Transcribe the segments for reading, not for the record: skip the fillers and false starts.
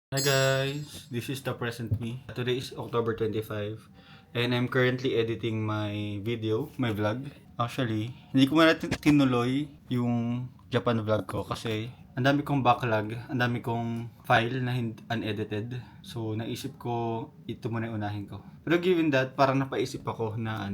Hi guys, this is the present me. Today is October 25 and I'm currently editing my video, my vlog. Actually, hindi ko muna tinuloy yung Japan vlog ko kasi ang dami kong backlog, ang dami kong file na unedited. So naisip ko ito muna unahin ko. Pero given that, parang napaisip ako na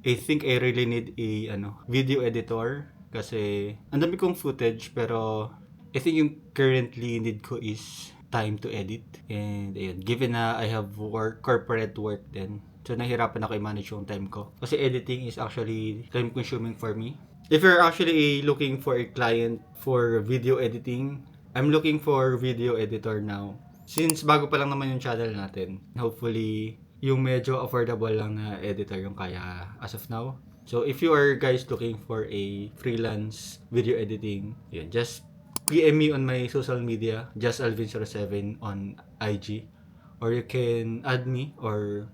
I think I really need a video editor kasi ang dami kong footage pero I think yung currently need ko is time to edit. And ayun, given na I have corporate work then, so nahirapan ako i-manage yung time ko. Kasi editing is actually time consuming for me. If you're actually looking for a client for video editing, I'm looking for video editor now. Since bago pa lang naman yung channel natin, hopefully yung medyo affordable lang na editor yung kaya as of now. So if you are guys looking for a freelance video editing, yun, just PM me on my social media, justalvin07 on IG, or you can add me or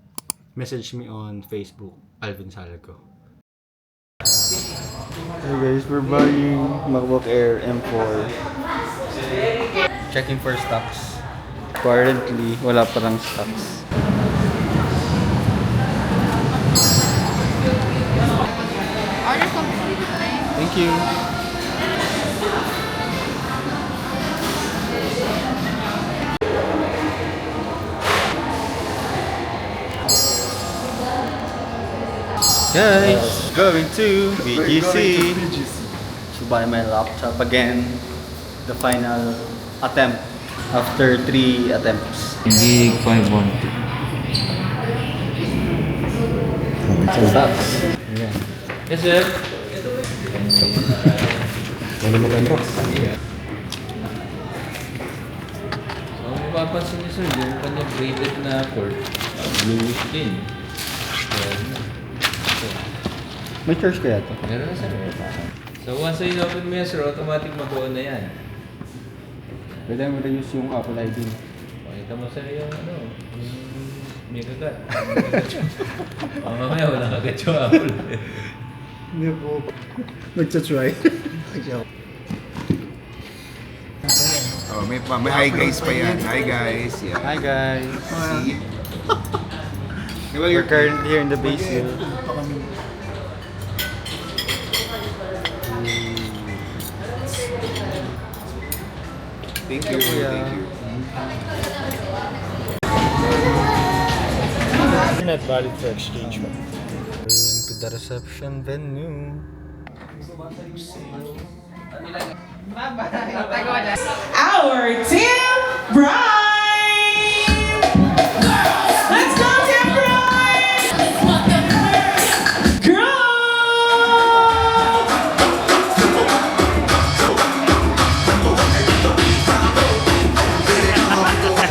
message me on Facebook, Alvin Salgo. Hey guys, we're buying MacBook Air M4. Checking for stocks. Currently, wala pa lang stocks. Order complete. Thank you. Guys, going to BGC to buy my laptop again. The final attempt after 3 attempts. Gig 512. So that's yeah. Yes, sir. Ano mo kayo, Rox? So, mapapansin niyo, sir, yung kanyang braided na cord, bluish din. Ayan na. May charge kaya to? Meron na, sir. So, once na in-open mo yan, sir, automatic mag-on na yan. Pwede mo use yung Apple ID. Pakita mo, sir, yung may kagat. Mamaya, wala kagat yung Apple. Hindi po. Nagtsatry. Oh, may hi guys pa yan. Hi guys. Yeah. Hi guys. See? Well, We're currently here in the base hill. Thank you. Thank you. Not valid for exchange mo. Going to the reception venue. Our Tim Bride! Let's go, Tim Bride! Girl!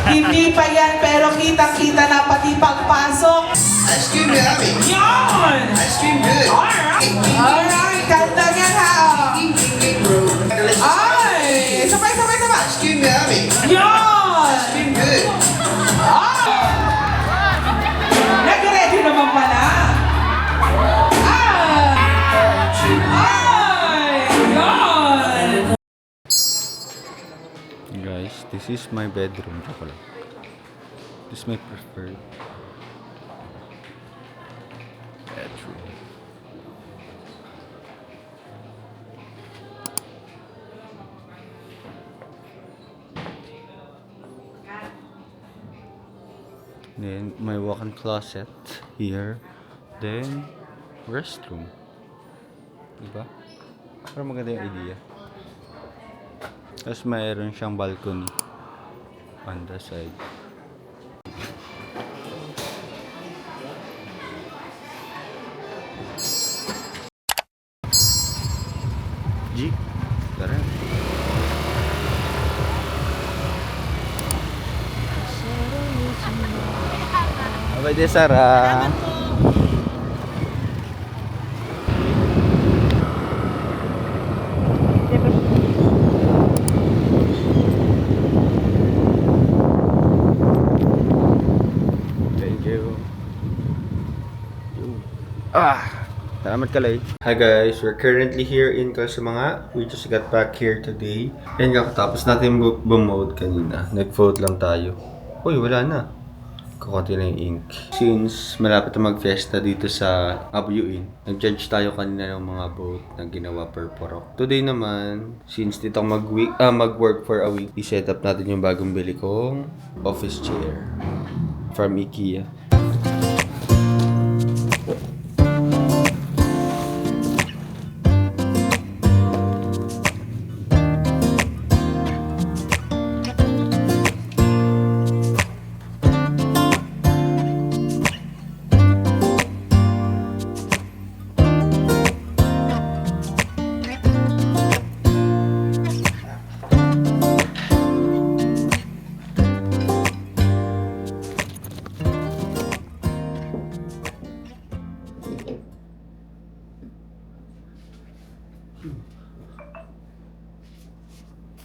Hindi pa yan, pero kitang-kita na pati pagpasok. Ice cream yummy. Yun! Ice cream good. Alright, kanta niya ha. Ay! Sabay! Ice cream yummy. Yun! Ice cream good. Nag-ready naman pala. Ay! Yun! Guys, this is my bedroom. Chocolate. This is my preferred bedroom. Then my walk-in closet here. Then restroom. Diba? Pero maganda yung idea. Tapos mayroon siyang balcony on the side. Jeep. Tara. Abay de Sarah. Thank you. Salamat Kalay. Hi guys, we're currently here in Kalsamanga. We just got back here today. And kakatapos natin bumode kanina. Nag-vote lang tayo. Uy, wala na. Kukunti na yung ink. Since malapit na mag-fiesta dito sa Abuyuin, nag-judge tayo kanina ng mga vote na ginawa per porok. Today naman, since dito mag-work for a week, i-set up natin yung bagong bili kong office chair from IKEA.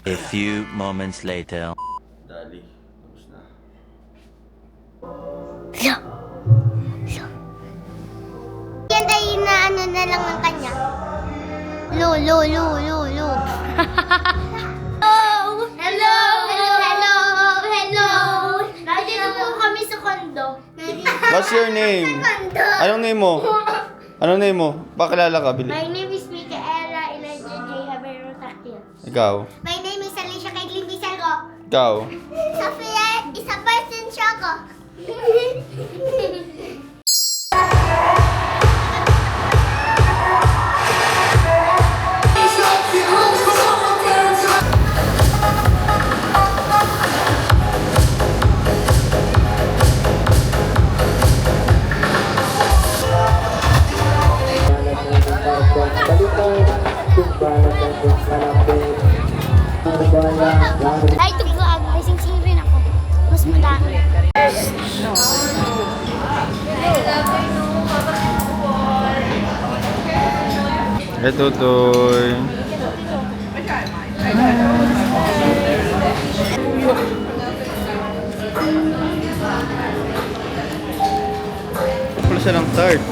A few moments later. Dali, tapos na. Yan ay inaano na lang ng kanya. Lo. Hello. Nandito po kami sa kondo. What's your name? Anong name mo? Anong name mo? Pakilala ka, Bili. My name is Micaela Elijah J. Haberro Takil. Ikaw. My name is Alicia Kaitlin Bisalgo. Ikaw. Sofia, isa person siya ko. Ay, ito vlog. May sing-sing rin ako. Mas madami. Ito, Toy. Wala siya ng tart.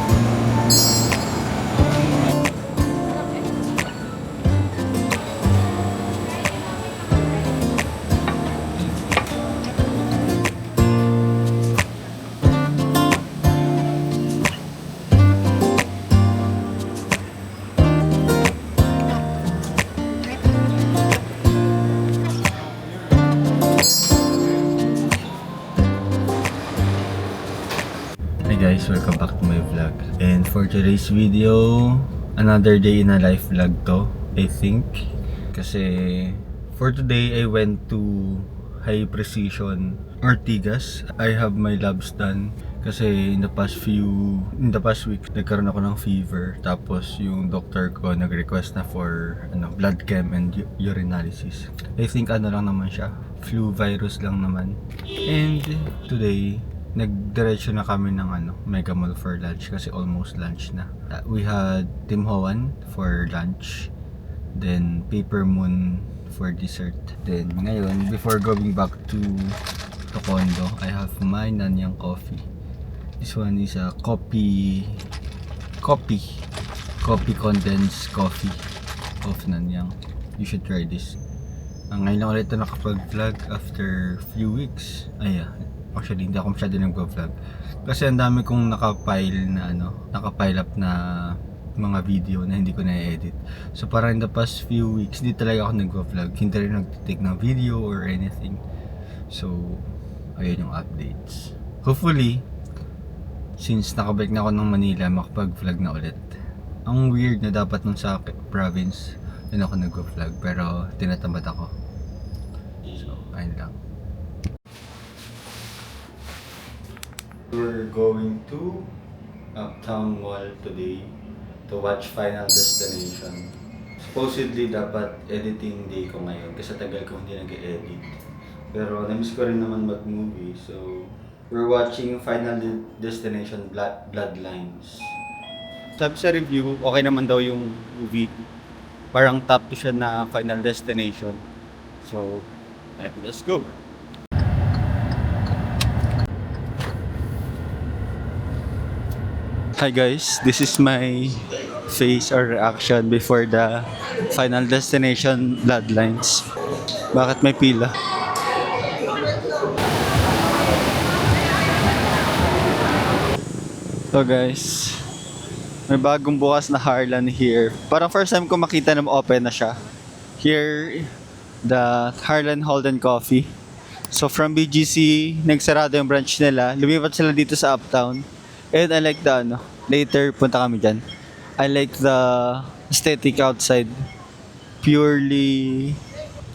Hey guys, welcome back to my vlog. And for today's video, another day in a life vlog to, I think. Kasi for today, I went to High Precision Ortigas. I have my labs done. Kasi in the past week, nagkaroon ako ng fever. Tapos yung doctor ko nag-request na for blood chem and urinalysis. I think ano lang naman siya, flu virus lang naman. And today, nagdiretso na kami ng Mega Mall for lunch kasi almost lunch na. We had Tim Hoan for lunch, then Paper Moon for dessert. Then ngayon, before going back to condo, I have my Nanyang coffee. This one is a coffee condensed coffee of Nanyang. You should try this. Ngayon lang ulit na nakapag-vlog after few weeks. Actually, hindi ako masyado nag-vlog. Kasi ang dami kong nakapile up na mga video na hindi ko na-edit. So parang in the past few weeks, hindi talaga ako nag-vlog. Hindi rin nag-take ng video or anything. So, ayun yung updates. Hopefully, since nakabalik na ako ng Manila, makapag-vlog na ulit. Ang weird na dapat nung sa province, yun ako nag-vlog. Pero tinatamad ako. So, ayun lang. We're going to Uptown Mall today to watch Final Destination. Supposedly dapat editing day ko ngayon kasi tagal ko hindi nag-edit. Pero na-miss ko rin naman mag-movie. So, we're watching Final Destination Bloodlines. Sabi sa review, okay naman daw yung movie. Parang top 2 siya na Final Destination. So, let's go! Hi guys, this is my face or reaction before the Final Destination Bloodlines. Bakit may pila? So guys, may bagong bukas na Harlan here. Parang first time ko makita na open na siya. Here, the Harlan Holden Coffee. So from BGC, nagsarado yung branch nila. Lumipat sila dito sa Uptown. And I like the later punta kami dyan. I like the aesthetic outside. Purely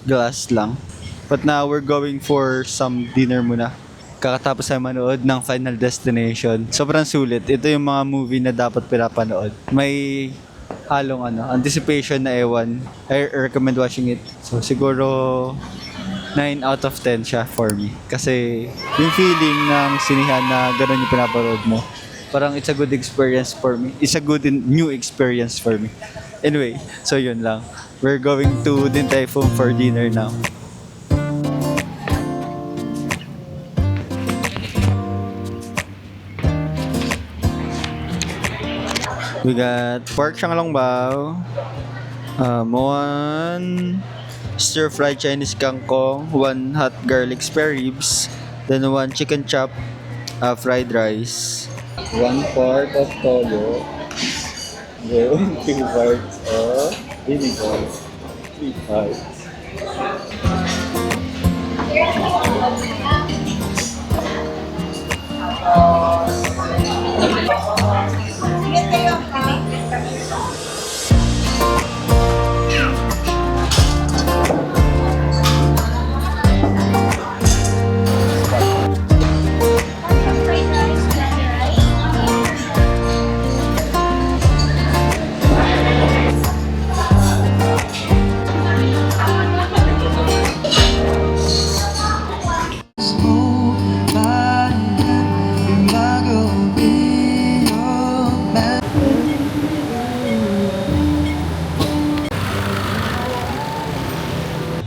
glass lang. But now we're going for some dinner muna. Kakatapos ay manood ng Final Destination. Sobrang sulit. Ito yung mga movie na dapat pinapanood. May halong anticipation na ewan. I recommend watching it. So siguro 9 out of 10 siya for me. Kasi yung feeling ng sinihan na gano'n yung pinapanood mo, parang it's a good experience for me. It's a good new experience for me. Anyway, so yun lang. We're going to Din Tai Fung for dinner now. We got pork shanglongbao, one stir-fried Chinese kangkong, one hot garlic spare ribs, then one chicken chop, fried rice, one part of toyo, then 2 parts of vinegar, 3 parts.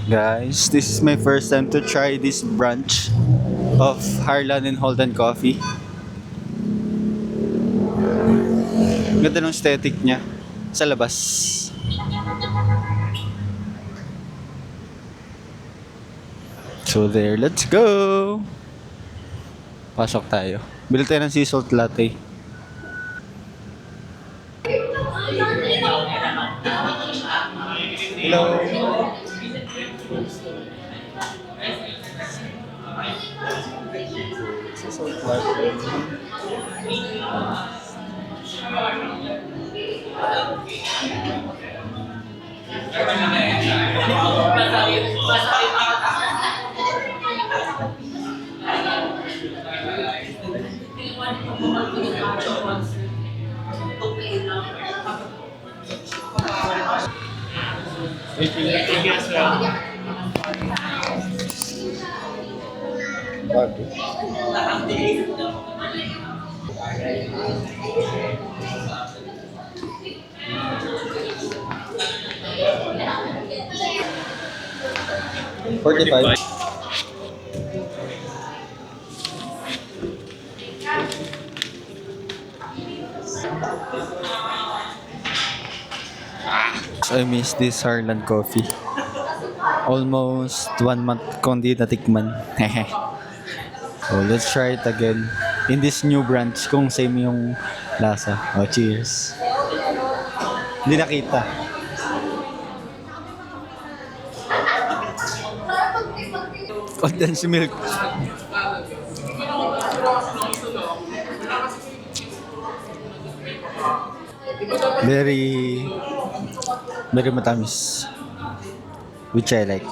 Guys, this is my first time to try this branch of Harlan and Holden Coffee. Ganda ng aesthetic niya sa labas. So there, let's go! Pasok tayo. Bili tayo ng sea salt latte. Hello! Sea salt latte. Bago. $45. I miss this Harlan coffee. Almost 1 month kong di natikman. So let's try it again. In this new branch kung same yung lasa. Oh, cheers. Hindi nakita. Condensed milk. Very matamis, which I like.